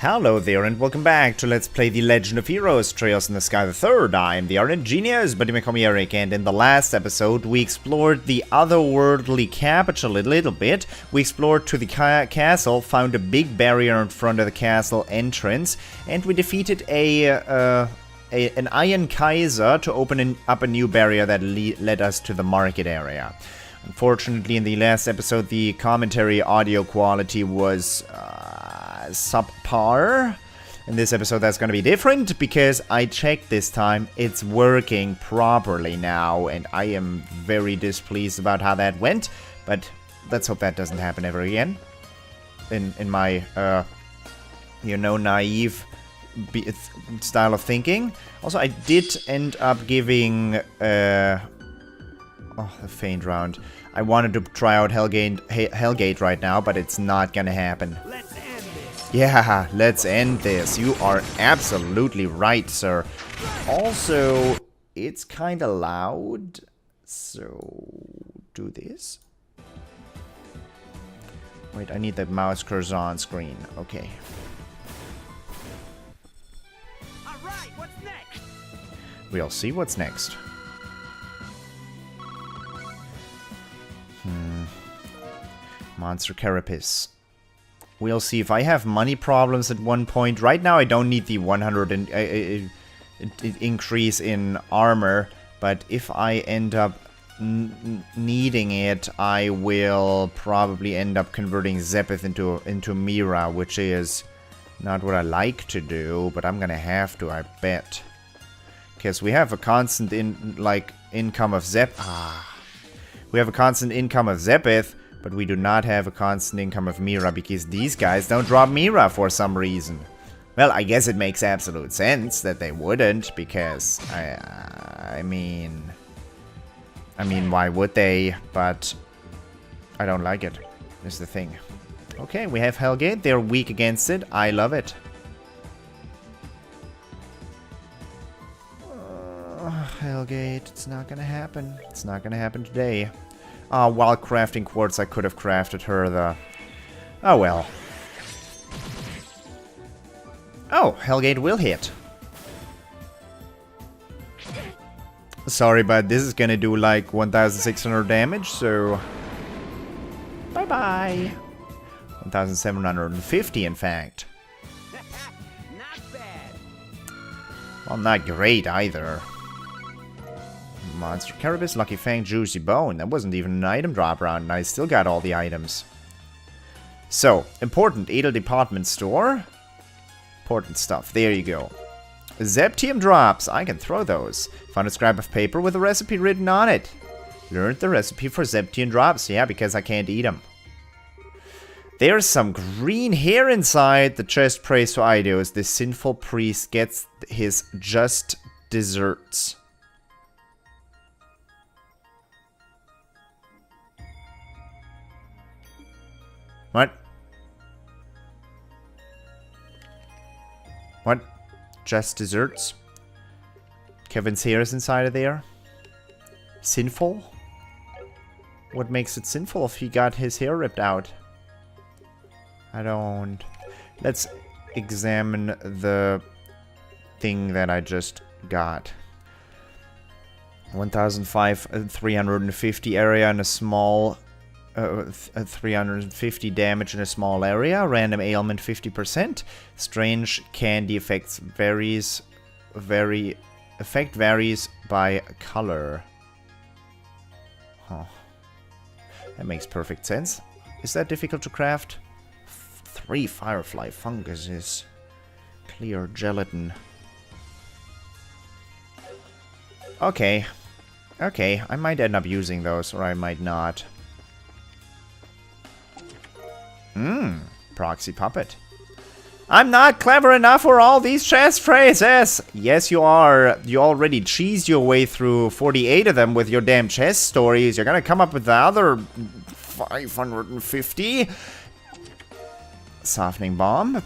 Hello there and welcome back to Let's Play The Legend of Heroes Trails in the Sky III. I am the RNGenius, but you may call me Eric, and in the last episode we explored the otherworldly capital a little bit. We explored to the castle, found a big barrier in front of the castle entrance, and we defeated an Iron Kaiser to open up a new barrier that led us to the market area. Unfortunately, in the last episode, the commentary audio quality was subpar. In this episode, that's going to be different because I checked this time. It's working properly now, and I am very displeased about how that went. But let's hope that doesn't happen ever again. In my, naive style of thinking. Also, I did end up giving the feint round. I wanted to try out Hellgate right now, but it's not gonna happen. Let's end this. Yeah, let's end this. You are absolutely right, sir. Also, it's kind of loud, so do this. Wait, I need the mouse cursor on screen. Okay. All right, what's next? We'll see what's next. Monster Carapace. We'll see if I have money problems at one point. Right now I don't need the 100 increase in armor, but if I end up needing it, I will probably end up converting Zepith into Mira, which is not what I like to do, but I'm gonna have to, I bet. Because we have a constant income of we have a constant income of Zepith, but we do not have a constant income of Mira because these guys don't drop Mira for some reason. Well, I guess it makes absolute sense that they wouldn't, because I mean, why would they? But I don't like it, is the thing. Okay, we have Hellgate. They're weak against it. I love it. Hellgate, it's not gonna happen. It's not gonna happen today. While crafting quartz, I could have crafted her the... Oh well. Oh, Hellgate will hit. Sorry, but this is gonna do like 1,600 damage, so... Bye-bye. 1,750, in fact. Not bad. Well, not great either. Monster Carapace, Lucky Fang, Juicy Bone. That wasn't even an item drop round, and I still got all the items. So, important Edel department store. Important stuff. There you go. Zeptium drops. I can throw those. Found a scrap of paper with a recipe written on it. Learned the recipe for Zeptium drops. Yeah, because I can't eat them. There's some green hair inside. The chest prays for Eidos. This sinful priest gets his just desserts. What? What? Just desserts? Kevin's hair is inside of there? Sinful? What makes it sinful if he got his hair ripped out? I don't... Let's examine the thing that I just got. 1,350 area in a small... 350 damage in a small area. Random ailment 50%. Strange candy effects varies by color. Huh. That makes perfect sense. Is that difficult to craft? 3 firefly funguses. Clear gelatin. Okay. Okay, I might end up using those, or I might not. Proxy puppet. I'm not clever enough for all these chest phrases. Yes, you are. You already cheesed your way through 48 of them with your damn chest stories. You're gonna come up with the other 550. Softening bomb.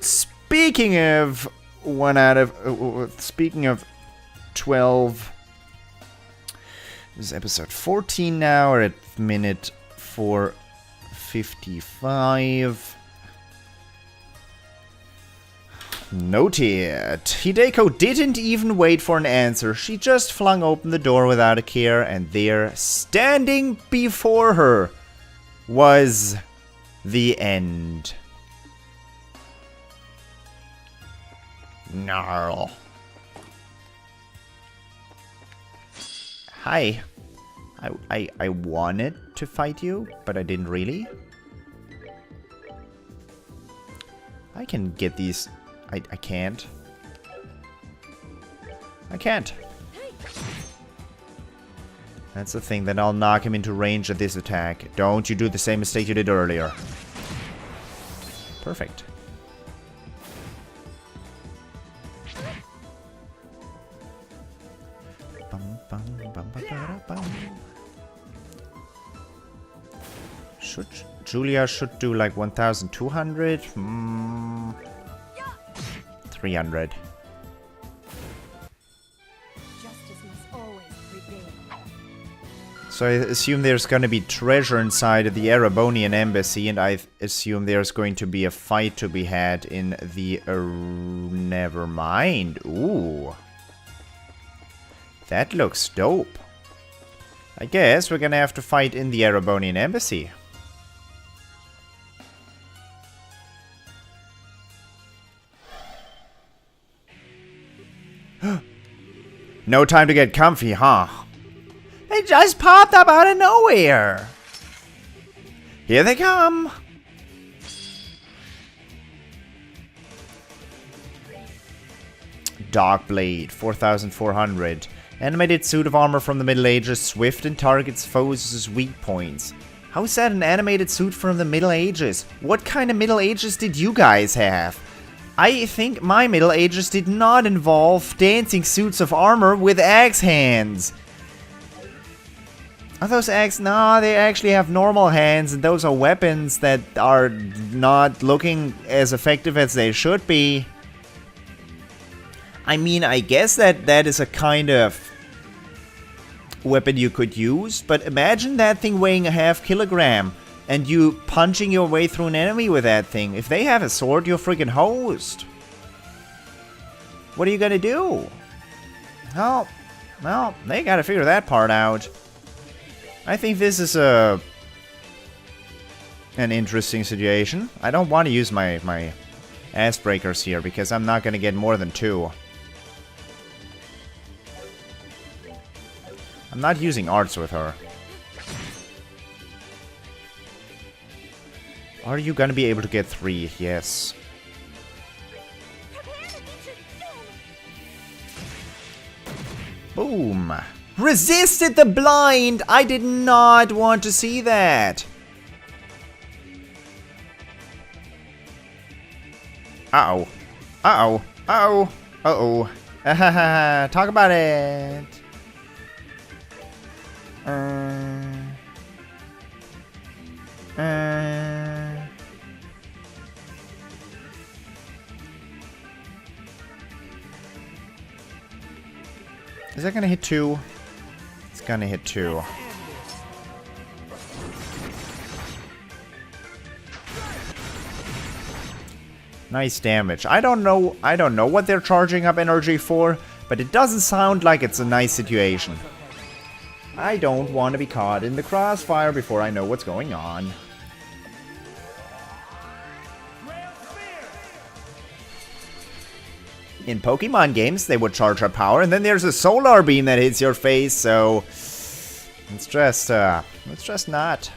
Speaking of 12. This is episode 14 now. We're at minute 455. Noted. Hideko didn't even wait for an answer. She just flung open the door without a care, and there, standing before her, was the end. Gnarl. Hi. I wanted to fight you, but I didn't really. I can get these. I can't. I can't. That's the thing, then I'll knock him into range of this attack. Don't you do the same mistake you did earlier. Perfect. Julia should do like 1,200. 300. So I assume there's gonna be treasure inside of the Erebonian embassy, and I assume there's going to be a fight to be had in the... never mind. Ooh. That looks dope. I guess we're gonna have to fight in the Erebonian embassy. No time to get comfy, huh? They just popped up out of nowhere. Here they come. Darkblade, 4,400. Animated suit of armor from the Middle Ages, swift and targets foes' weak points. How is that an animated suit from the Middle Ages? What kind of Middle Ages did you guys have? I think my Middle Ages did not involve dancing suits of armor with axe hands. Are those axe? No, they actually have normal hands, and those are weapons that are not looking as effective as they should be. I mean, I guess that is a kind of weapon you could use, but imagine that thing weighing a ½ kilogram. And you punching your way through an enemy with that thing. If they have a sword, you're freaking hosed. What are you gonna do? Well, they gotta figure that part out. I think this is an interesting situation. I don't want to use my ass breakers here because I'm not gonna get more than 2. I'm not using arts with her. Are you gonna be able to get 3? Yes. Boom. Resisted the blind! I did not want to see that. Uh-oh. Uh-oh. Uh-oh. Uh-oh. Talk about it. Is that gonna hit 2? It's gonna hit 2. Nice damage. I don't know what they're charging up energy for, but it doesn't sound like it's a nice situation. I don't want to be caught in the crossfire before I know what's going on. In Pokemon games, they would charge up power, and then there's a solar beam that hits your face, so it's just not.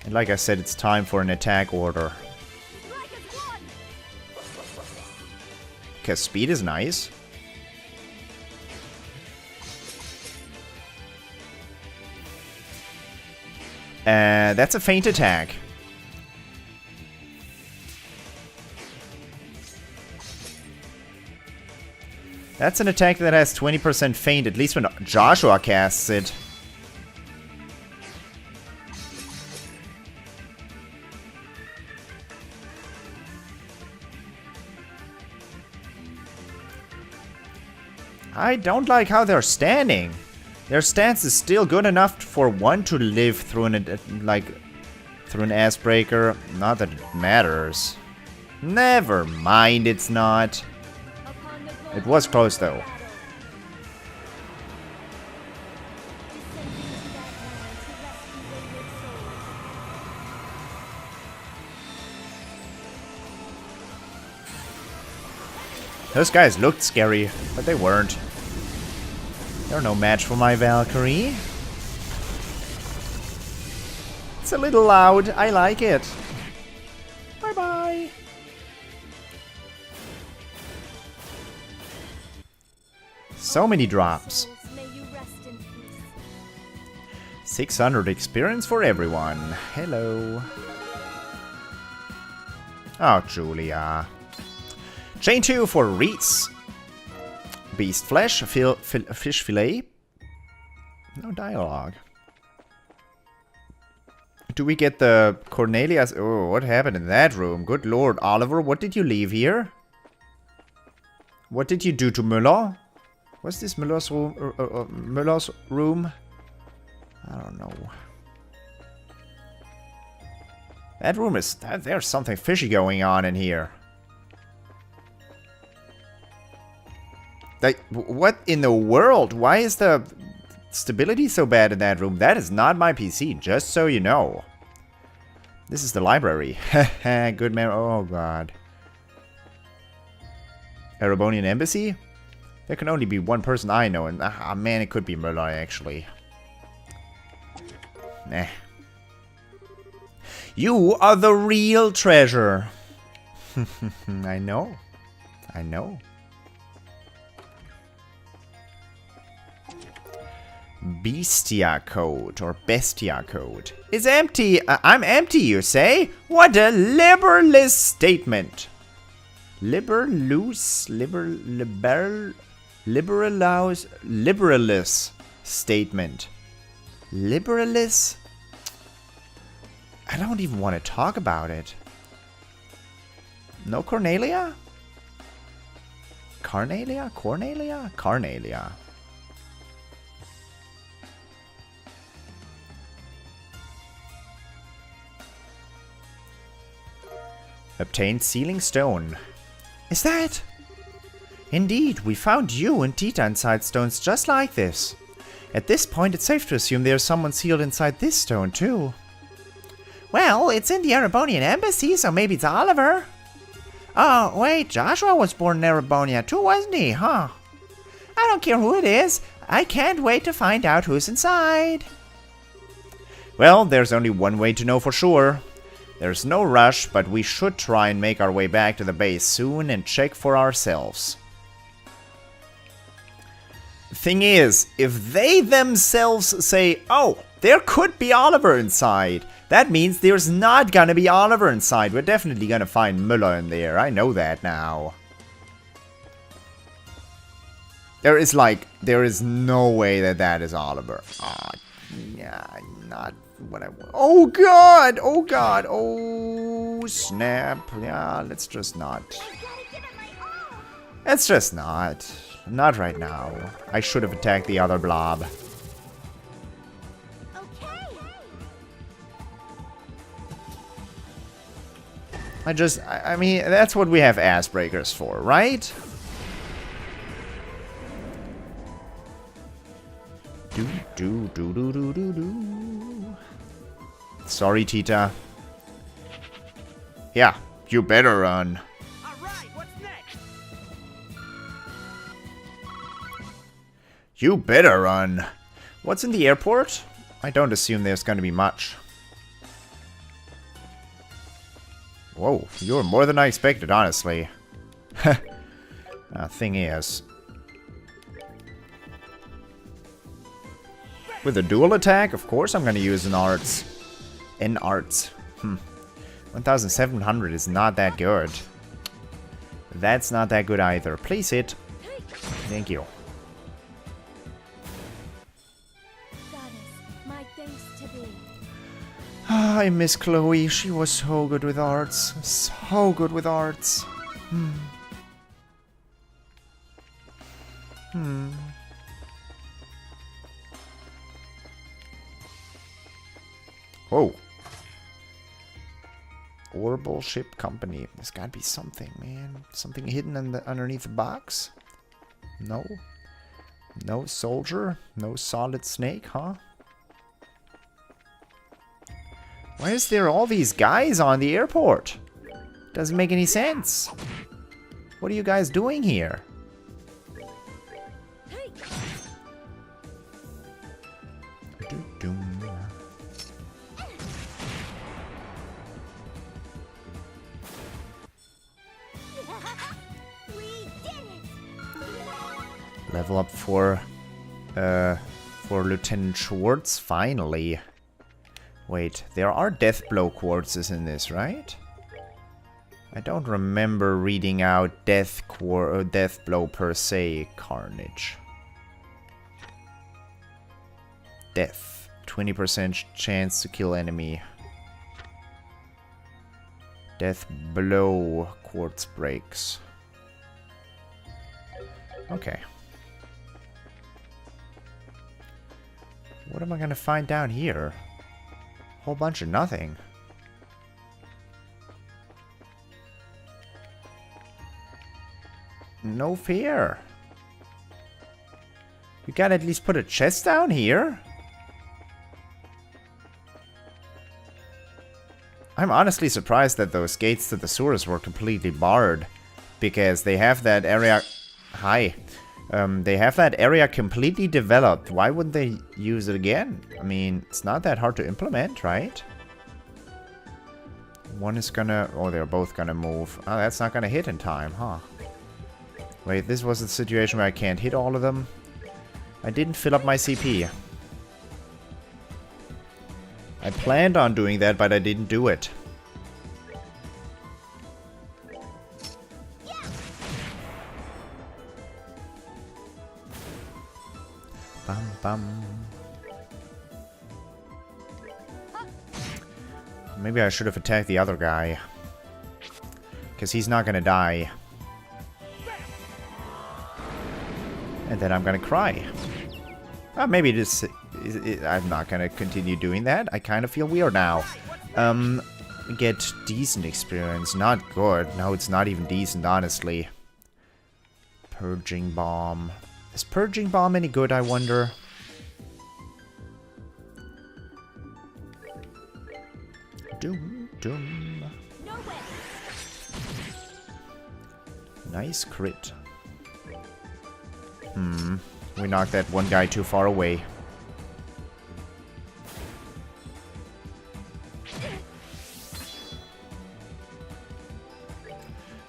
And like I said, it's time for an attack order. Because speed is nice. That's a feint attack. That's an attack that has 20% feint, at least when Joshua casts it. I don't like how they're standing. Their stance is still good enough for one to live through an ass breaker. Not that it matters. Never mind, it's not. It was close though. Those guys looked scary, but they weren't. They're no match for my Valkyrie. It's a little loud. I like it. Bye-bye. So many drops. 600 experience for everyone. Hello. Oh, Julia. Chain 2 for Reese. Beast flesh, fish fillet. No dialogue. Do we get the Cornelius? Oh, what happened in that room? Good lord, Oliver, what did you leave here? What did you do to Mueller? What's this Mueller's room? Mueller's room? I don't know. That room is... There's something fishy going on in here. Like, what in the world? Why is the stability so bad in that room? That is not my PC, just so you know. This is the library. Good man. Oh, God. Erebonian Embassy? There can only be one person I know, and man, it could be Mueller, actually. Nah. You are the real treasure. I know. I know. Bestia code or Bestia code is empty. I'm empty, you say? What a liberalist statement. Liberalist statement. Liberalist? I don't even want to talk about it. No Cornelia? Carnelia? Cornelia? Carnelia. Obtained sealing stone. Is that? Indeed, we found you and Tita inside stones just like this. At this point, it's safe to assume there's someone sealed inside this stone, too. Well, it's in the Erebonian Embassy, so maybe it's Oliver. Oh, wait, Joshua was born in Erebonia too, wasn't he, huh? I don't care who it is. I can't wait to find out who's inside. Well, there's only one way to know for sure. There's no rush, but we should try and make our way back to the base soon and check for ourselves. Thing is, if they themselves say, oh, there could be Oliver inside, that means there's not gonna be Oliver inside. We're definitely gonna find Mueller in there. I know that now. There is no way that that is Oliver. Yeah, not what I want. Oh god! Oh god! Oh snap! Yeah, let's just not. Let's just not. Not right now. I should have attacked the other blob. I mean, that's what we have ass breakers for, right? Do. Sorry, Tita. Yeah, you better run. Alright, what's next? You better run. What's in the airport? I don't assume there's gonna be much. Whoa, you're more than I expected, honestly. Thing is... With a dual attack, of course I'm gonna use an arts. 1700 is not that good. That's not that good either. Place it. Thank you. I miss Chloe. She was so good with arts. So good with arts. Whoa. Orbital Ship Company. There's gotta be something, man. Something hidden underneath the box? No? No soldier? No solid snake, huh? Why is there all these guys on the airport? Doesn't make any sense. What are you guys doing here? Level up for Lieutenant Schwartz, finally. Wait, there are death blow quartzes in this, right? I don't remember reading out death blow per se. Carnage. Death. 20% chance to kill enemy. Death blow quartz breaks. Okay. What am I gonna find down here? Whole bunch of nothing. No fear. You gotta at least put a chest down here. I'm honestly surprised that those gates to the sewers were completely barred. Because they have that area... Hi. They have that area completely developed. Why wouldn't they use it again? I mean, it's not that hard to implement, right? One is gonna... Oh, they're both gonna move. Oh, that's not gonna hit in time, huh? Wait, this was the situation where I can't hit all of them. I didn't fill up my CP. I planned on doing that, but I didn't do it. Bum bum. Maybe I should have attacked the other guy. Because he's not gonna die. And then I'm gonna cry. Maybe this... I'm not gonna continue doing that. I kind of feel weird now. Get decent experience. Not good. No, it's not even decent, honestly. Purging Bomb. Is Purging Bomb any good, I wonder? Doom, doom. Nice crit. We knocked that one guy too far away.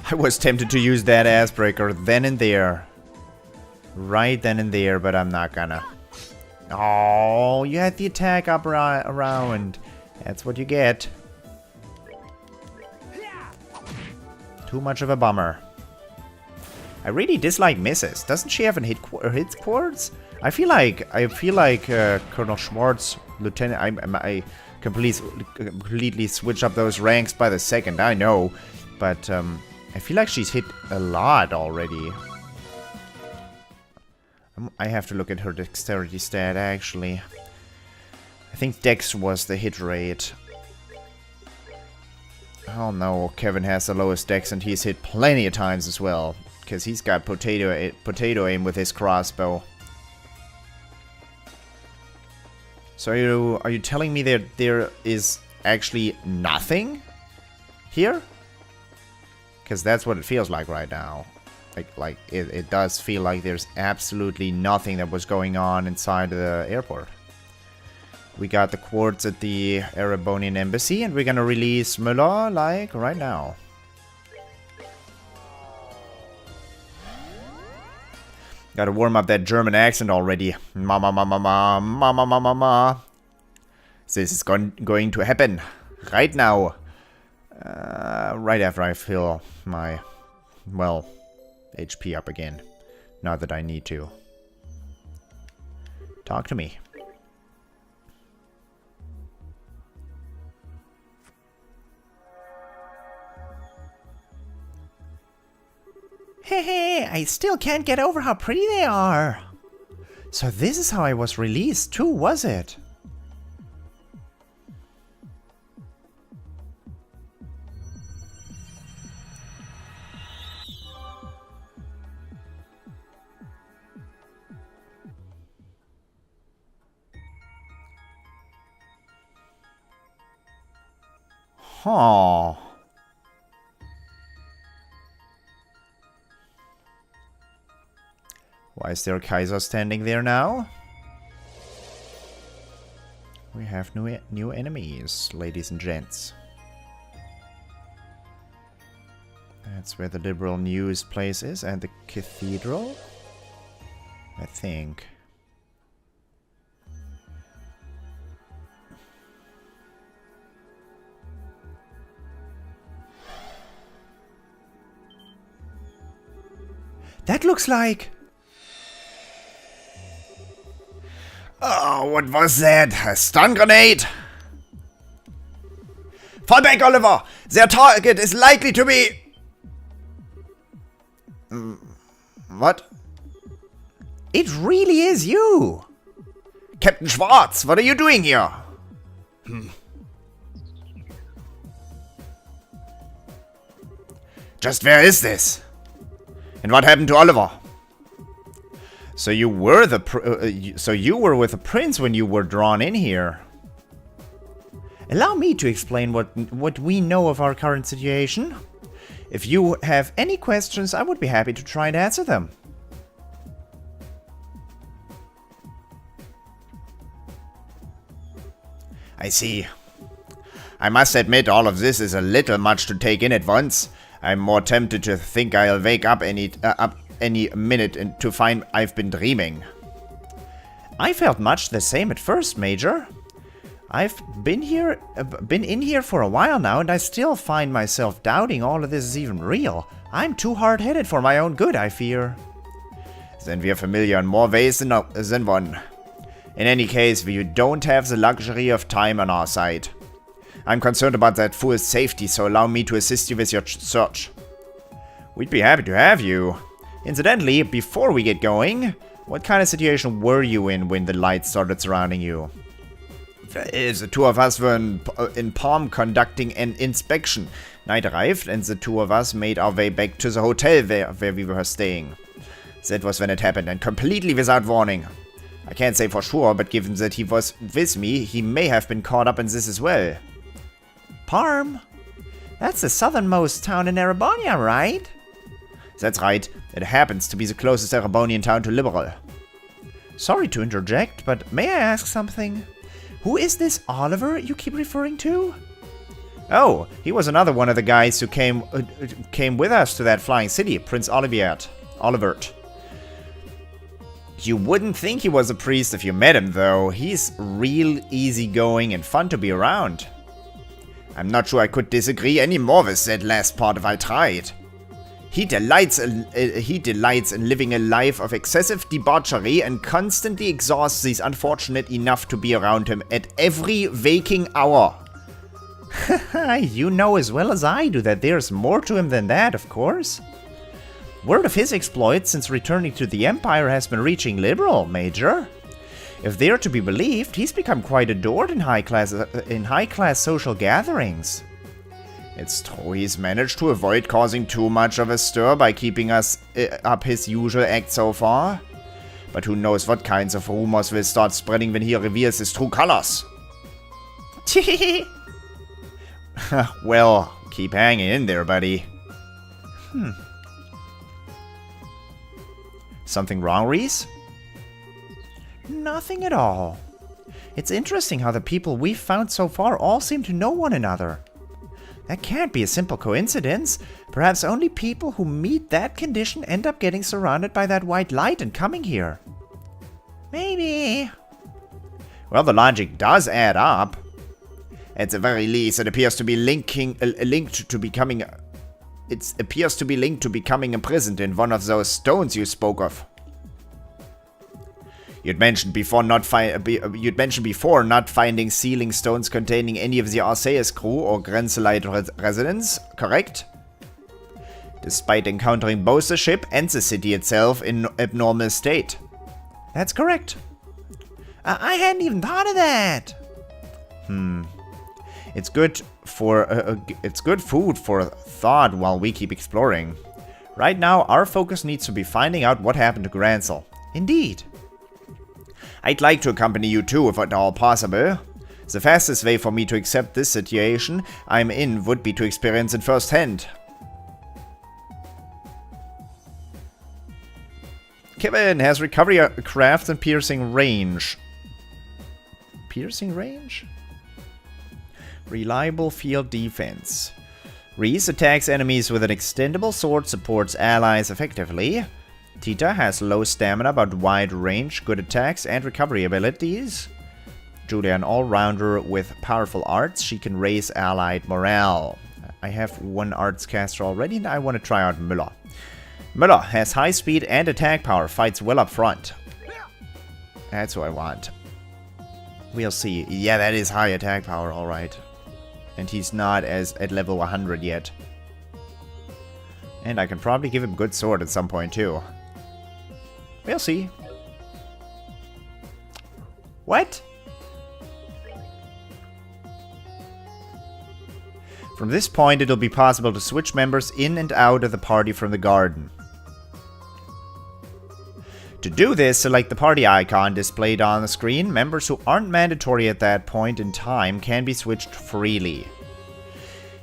I was tempted to use that ass breaker then and there. Right then and there, but I'm not gonna. Oh, you had the attack up around. That's what you get. Too much of a bummer. I really dislike misses. Doesn't she have a hit quartz? I feel like Colonel Schwartz, Lieutenant. I completely switch up those ranks by the second. I know, but I feel like she's hit a lot already. I have to look at her dexterity stat actually. I think Dex was the hit rate. Oh no, Kevin has the lowest Dex and he's hit plenty of times as well. Because he's got potato aim with his crossbow. So are you telling me that there is actually nothing here? Because that's what it feels like right now. Like it does feel like there's absolutely nothing that was going on inside the airport. We got the quartz at the Erebonian embassy and we're gonna release Mueller like right now. Gotta warm up that German accent already. Mama, mama, mama, mama, mama, mama. This is going to happen right now. Right after I fill my, well, HP up again. Not that I need to. Talk to me. Hey, I still can't get over how pretty they are. So this is how I was released too, was it? Huh. Why is there a Kaiser standing there now? We have new enemies, ladies and gents. That's where the liberal news place is, and the cathedral, I think. That looks like... Oh, what was that? A stun grenade? Fall back, Oliver! Their target is likely to be... What? It really is you! Captain Schwartz, what are you doing here? Just where is this? And what happened to Oliver? So you were with the prince when you were drawn in here. Allow me to explain what we know of our current situation. If you have any questions, I would be happy to try and answer them. I see. I must admit, all of this is a little much to take in at once. I'm more tempted to think I'll wake up any minute and to find I've been dreaming. I felt much the same at first, Major. I've been in here for a while now, and I still find myself doubting all of this is even real. I'm too hard-headed for my own good, I fear. Then we are familiar in more ways than one. In any case, we don't have the luxury of time on our side. I'm concerned about that fool's safety, so allow me to assist you with your search. We'd be happy to have you. Incidentally, before we get going, what kind of situation were you in when the lights started surrounding you? The two of us were in Palm conducting an inspection. Night arrived, and the two of us made our way back to the hotel where we were staying. That was when it happened, and completely without warning. I can't say for sure, but given that he was with me, he may have been caught up in this as well. Parm? That's the southernmost town in Erebonia, right? That's right. It happens to be the closest Erebonian town to Liberal. Sorry to interject, but may I ask something? Who is this Oliver you keep referring to? Oh, he was another one of the guys who came with us to that flying city, Prince Olivert. You wouldn't think he was a priest if you met him, though. He's real easygoing and fun to be around. I'm not sure I could disagree any more with that last part if I tried. He delights in living a life of excessive debauchery and constantly exhausts these unfortunate enough to be around him at every waking hour. You know as well as I do that there's more to him than that, of course. Word of his exploits since returning to the Empire has been reaching Liberal, Major. If they're to be believed, he's become quite adored in high-class social gatherings. It's true he's managed to avoid causing too much of a stir by keeping us up his usual act so far. But who knows what kinds of rumors will start spreading when he reveals his true colors. Well, keep hanging in there, buddy. Something wrong, Reese? Nothing at all. It's interesting how the people we've found so far all seem to know one another. That can't be a simple coincidence. Perhaps only people who meet that condition end up getting surrounded by that white light and coming here. Maybe. Well, the logic does add up. At the very least, it appears to be linked to becoming imprisoned in one of those stones you spoke of. You'd mentioned before not finding sealing stones containing any of the Arceus crew or Grenzelite residents, correct? Despite encountering both the ship and the city itself in abnormal state. That's correct. I hadn't even thought of that. It's good food for thought while we keep exploring. Right now, our focus needs to be finding out what happened to Grenzel. Indeed. I'd like to accompany you too, if at all possible. The fastest way for me to accept this situation I'm in would be to experience it firsthand. Kevin has recovery craft and piercing range. Piercing range? Reliable field defense. Reese attacks enemies with an extendable sword, supports allies effectively. Tita has low stamina but wide range, good attacks and recovery abilities. Julia, an all-rounder with powerful arts, she can raise allied morale. I have one arts caster already and I want to try out Mueller. Mueller has high speed and attack power, fights well up front. That's what I want. We'll see. Yeah, that is high attack power, alright. And he's not at level 100 yet. And I can probably give him good sword at some point too. We'll see. What? From this point, it'll be possible to switch members in and out of the party from the garden. To do this, select the party icon displayed on the screen. Members who aren't mandatory at that point in time can be switched freely.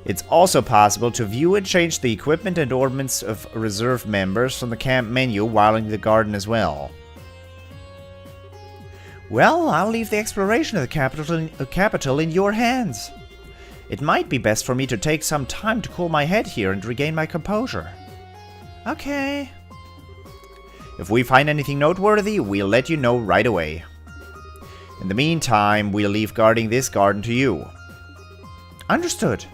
It's also possible to view and change the equipment and ornaments of reserve members from the camp menu while in the garden as well. Well, I'll leave the exploration of the capital in your hands. It might be best for me to take some time to cool my head here and regain my composure. Okay. If we find anything noteworthy, we'll let you know right away. In the meantime, we'll leave guarding this garden to you. Understood.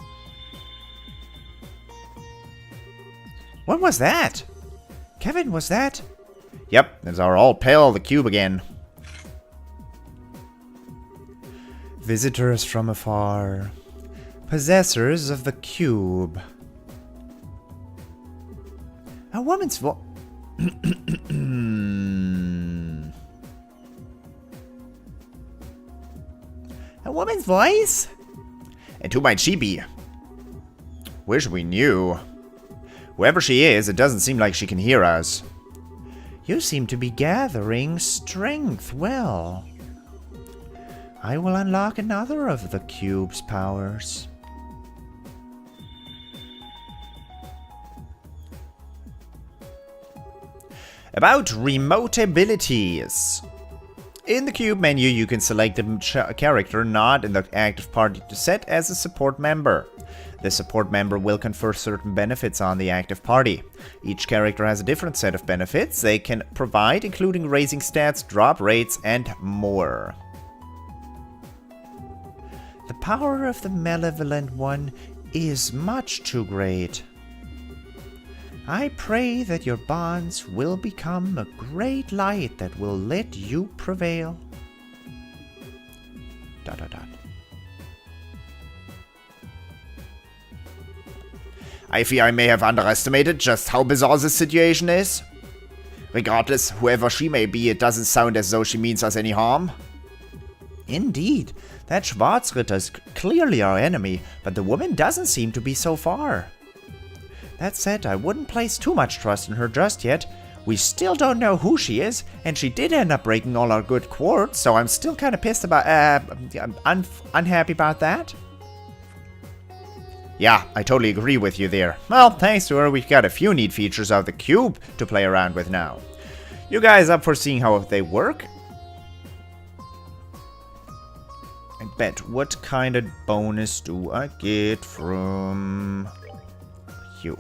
What was that? Kevin, was that? Yep, that's our all pale the cube again. Visitors from afar. Possessors of the cube. A woman's voice. A woman's voice? And who might she be? Wish we knew. Whoever she is, it doesn't seem like she can hear us. You seem to be gathering strength well. I will unlock another of the cube's powers. About remote abilities. In the cube menu, you can select a character not in the active party to set as a support member. The support member will confer certain benefits on the active party. Each character has a different set of benefits they can provide, including raising stats, drop rates, and more. The power of the malevolent one is much too great. I pray that your bonds will become a great light that will let you prevail. ... I fear I may have underestimated just how bizarre this situation is. Regardless, whoever she may be, it doesn't sound as though she means us any harm. Indeed, that Schwarzritter is clearly our enemy, but the woman doesn't seem to be so far. That said, I wouldn't place too much trust in her just yet. We still don't know who she is, and she did end up breaking all our good quartz, so I'm still kind of pissed about, unhappy about that. Yeah, I totally agree with you there. Well, thanks to her, we've got a few neat features of the cube to play around with now. You guys up for seeing how they work? I bet. What kind of bonus do I get from you?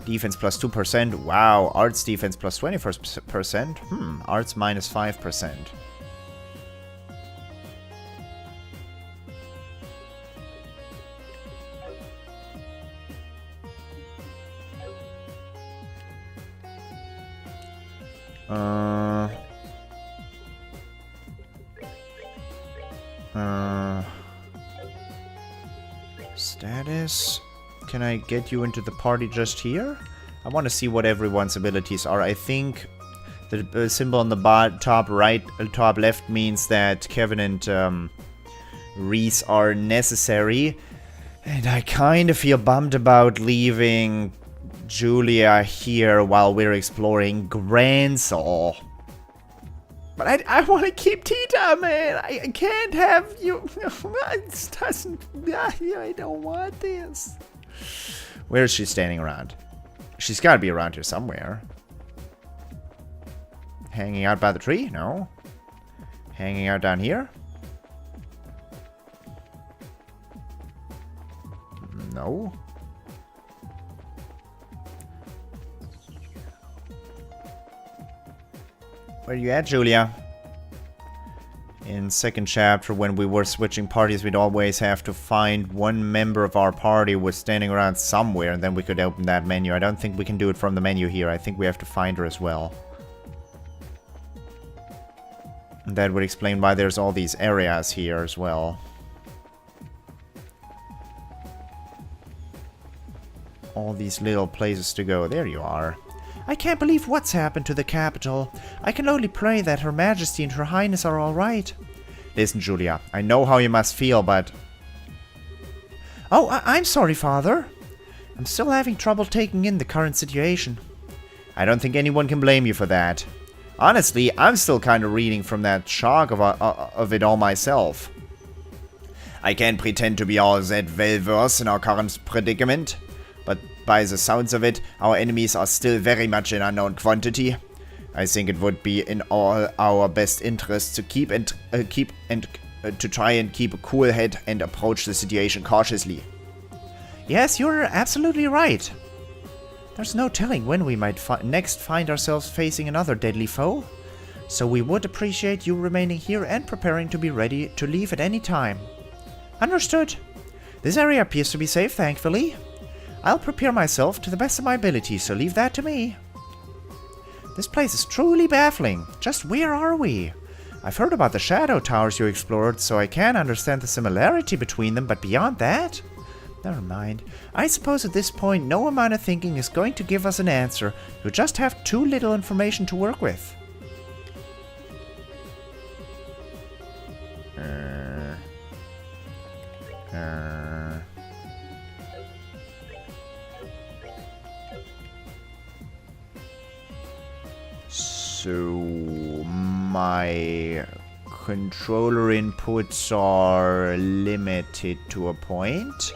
Defense plus 2%. Wow. Arts defense plus 20%. Arts minus 5%. Status? Can I get you into the party just here? I want to see what everyone's abilities are. I think the symbol on the top right, top left means that Kevin and Reese are necessary. And I kind of feel bummed about leaving Julia here while we're exploring Grand Saw. But I want to keep Tita, man. I can't have you. It doesn't. I don't want this. Where is she standing around? She's got to be around here somewhere. Hanging out by the tree? No. Hanging out down here? No. Where you at, Julia? In second chapter, when we were switching parties, we'd always have to find one member of our party was standing around somewhere, and then we could open that menu. I don't think we can do it from the menu here. I think we have to find her as well. And that would explain why there's all these areas here as well. All these little places to go. There you are. I can't believe what's happened to the capital. I can only pray that Her Majesty and Her Highness are all right. Listen, Julia, I know how you must feel, but... Oh, I'm sorry, Father. I'm still having trouble taking in the current situation. I don't think anyone can blame you for that. Honestly, I'm still kind of reading from that shock of it all myself. I can't pretend to be all that well-versed in our current predicament, but by the sounds of it, our enemies are still very much an unknown quantity. I think it would be in all our best interests to try and keep a cool head and approach the situation cautiously. Yes, you're absolutely right. There's no telling when we might next find ourselves facing another deadly foe. So we would appreciate you remaining here and preparing to be ready to leave at any time. Understood. This area appears to be safe, thankfully. I'll prepare myself to the best of my ability, so leave that to me. This place is truly baffling. Just where are we? I've heard about the shadow towers you explored, so I can understand the similarity between them, but beyond that? Never mind. I suppose at this point no amount of thinking is going to give us an answer. You just have too little information to work with. So my controller inputs are limited to a point.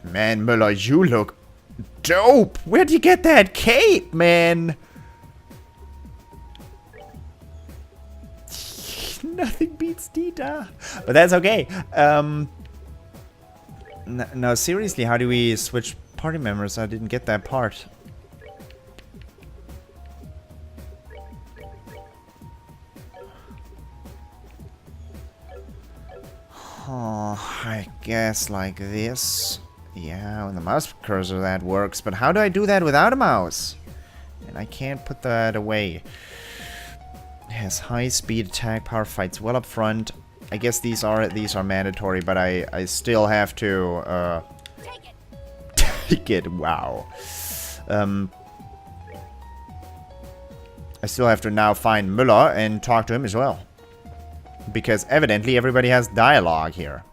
Man, Mueller, you look dope. Where'd you get that cape, man? Nothing beats Dita. But that's okay. No, seriously, how do we switch party members? I didn't get that part. Oh, I guess like this. Yeah, with the mouse cursor that works. But how do I do that without a mouse? And I can't put that away. Has high speed attack power, fights well up front. I guess these are mandatory, but I still have to take it. Wow. I still have to now find Mueller and talk to him as well, because evidently everybody has dialogue here.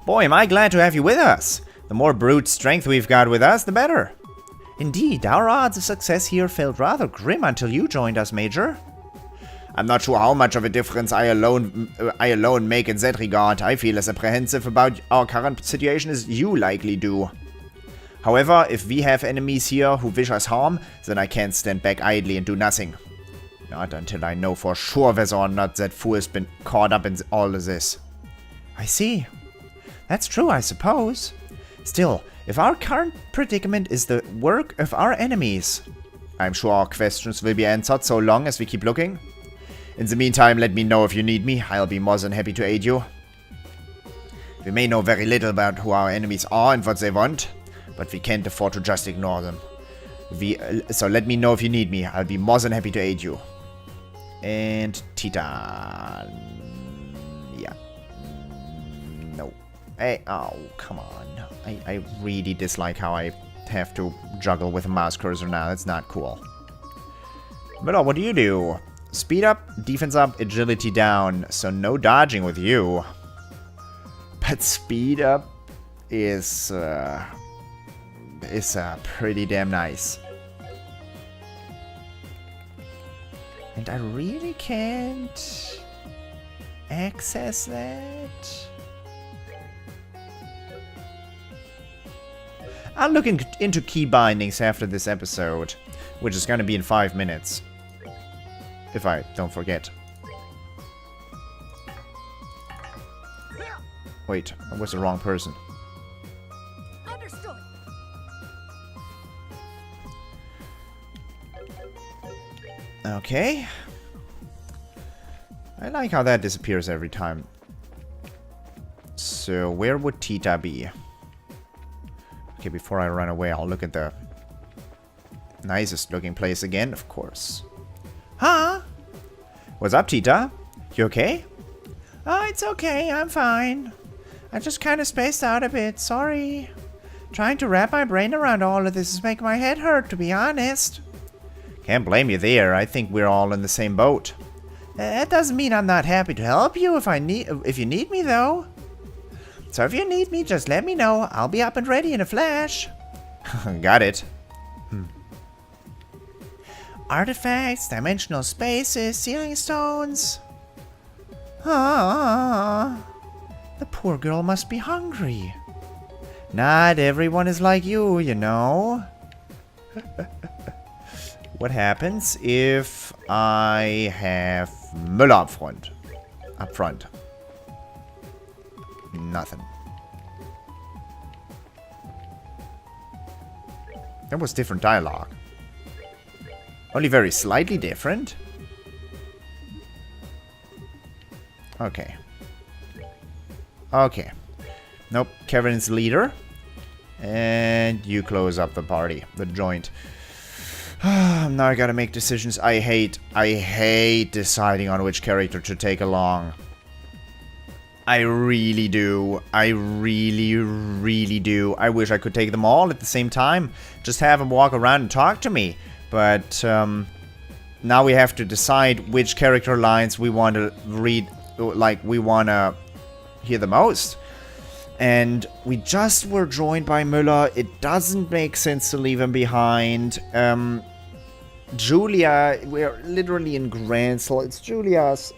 Boy, am I glad to have you with us. The more brute strength we've got with us, the better. Indeed, our odds of success here felt rather grim until you joined us, Major. I'm not sure how much of a difference I alone make in that regard. I feel as apprehensive about our current situation as you likely do. However, if we have enemies here who wish us harm, then I can't stand back idly and do nothing. Not until I know for sure whether or not that fool has been caught up in all of this. I see. That's true, I suppose. Still, if our current predicament is the work of our enemies, I'm sure our questions will be answered so long as we keep looking. In the meantime, let me know if you need me. I'll be more than happy to aid you. We may know very little about who our enemies are and what they want, but we can't afford to just ignore them. So let me know if you need me. I'll be more than happy to aid you. And Tita. Yeah. No. Hey, oh, come on. I really dislike how I have to juggle with a mouse cursor now. That's not cool. Mueller, what do you do? Speed up, defense up, agility down. So no dodging with you. But speed up is pretty damn nice. And I really can't access that. I'll look into key bindings after this episode, which is going to be in 5 minutes. If I don't forget. Wait, I was the wrong person. Understood. Okay. I like how that disappears every time. So, where would Tita be? Okay, before I run away, I'll look at the nicest looking place again, of course. Huh? What's up, Tita? You okay? Oh, it's okay. I'm fine. I just kind of spaced out a bit. Sorry. Trying to wrap my brain around all of this is making my head hurt, to be honest. Can't blame you there. I think we're all in the same boat. That doesn't mean I'm not happy to help you if you need me, though. So if you need me, just let me know. I'll be up and ready in a flash. Got it. Artifacts, dimensional spaces, sealing stones. Ah, the poor girl must be hungry. Not everyone is like you, you know. What happens if I have Mueller up front? Nothing. That was different dialogue. Only very slightly different. Okay. Okay. Nope. Kevin's leader. And you close up the party. The joint. Now I gotta make decisions. I hate deciding on which character to take along. I really do. I really do. I wish I could take them all at the same time. Just have them walk around and talk to me. But now we have to decide which character lines we want to read, like we want to hear the most. And we just were joined by Mueller. It doesn't make sense to leave him behind. Julia, we're literally in Gransel. It's Julia's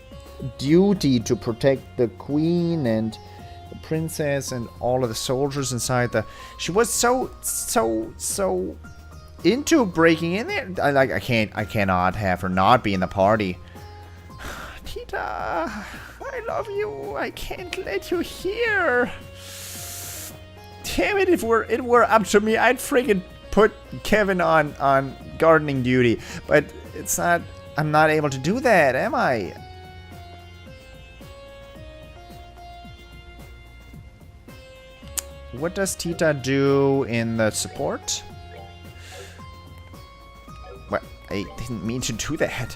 duty to protect the queen and the princess and all of the soldiers inside the... She was so into breaking in there. I cannot have her not be in the party. Tita, I love you. I can't let you here. Damn it, if it were up to me, I'd friggin' put Kevin on gardening duty. But it's not... I'm not able to do that, am I? What does Tita do in the support? Well, I didn't mean to do that.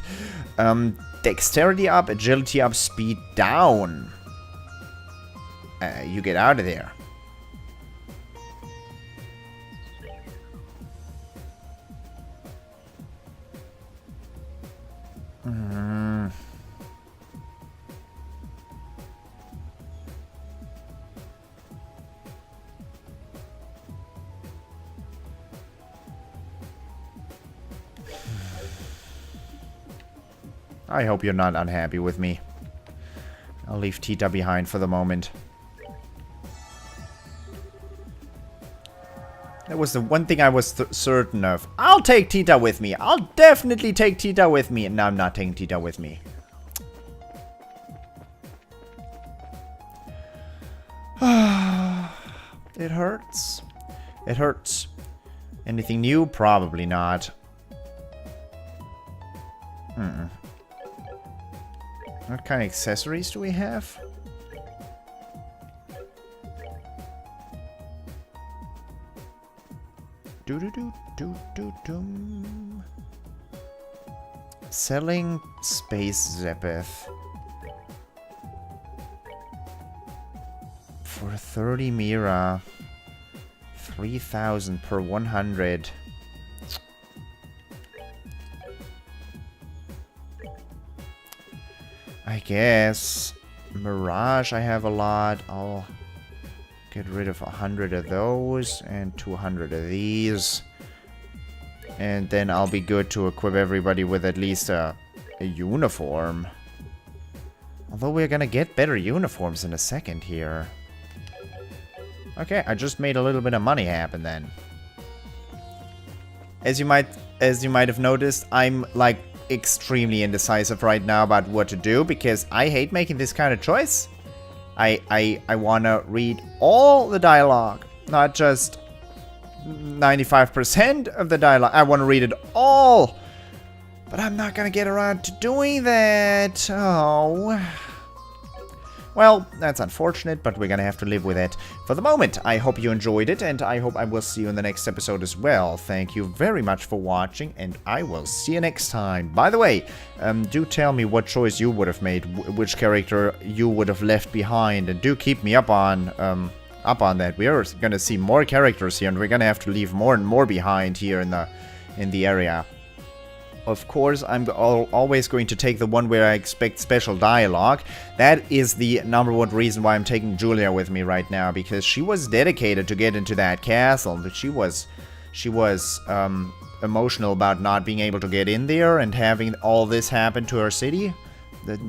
Dexterity up, agility up, speed down. You get out of there. I hope you're not unhappy with me. I'll leave Tita behind for the moment. That was the one thing I was certain of. I'll take Tita with me. I'll definitely take Tita with me. And now I'm not taking Tita with me. It hurts. It hurts. Anything new? Probably not. What kind of accessories do we have? Selling Space Zephyr for 30 Mira, 3,000 per 100. I guess Mirage I have a lot. I'll Get rid of 100 of those and 200 of these. And then I'll be good to equip everybody with at least a uniform. Although we're gonna get better uniforms in a second here. Okay, I just made a little bit of money happen then. As you might have noticed, I'm like extremely indecisive right now about what to do because I hate making this kind of choice. I wanna read all the dialogue, not just 95% of the dialogue. I wanna read it all. But I'm not gonna get around to doing that. Oh. Well, that's unfortunate, but we're gonna have to live with it. For the moment, I hope you enjoyed it, and I hope I will see you in the next episode as well. Thank you very much for watching, and I will see you next time. By the way, do tell me what choice you would have made, which character you would have left behind, and do keep me up on that. We are gonna see more characters here, and we're gonna have to leave more and more behind here in the area. Of course, I'm always going to take the one where I expect special dialogue. That is the #1 reason why I'm taking Julia with me right now, because she was dedicated to get into that castle. She was emotional about not being able to get in there and having all this happen to her city,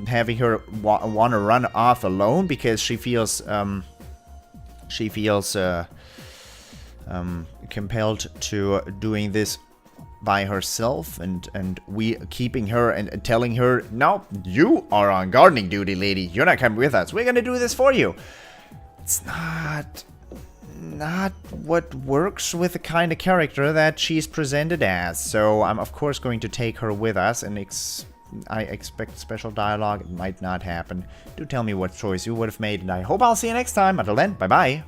having her want to run off alone because she feels compelled to doing this by herself, and we keeping her and telling her, no, you are on gardening duty, lady. You're not coming with us. We're gonna do this for you. It's not what works with the kind of character that she's presented as. So I'm of course going to take her with us, and I expect special dialogue. It might not happen. Do tell me what choice you would have made, and I hope I'll see you next time. Until then, bye bye.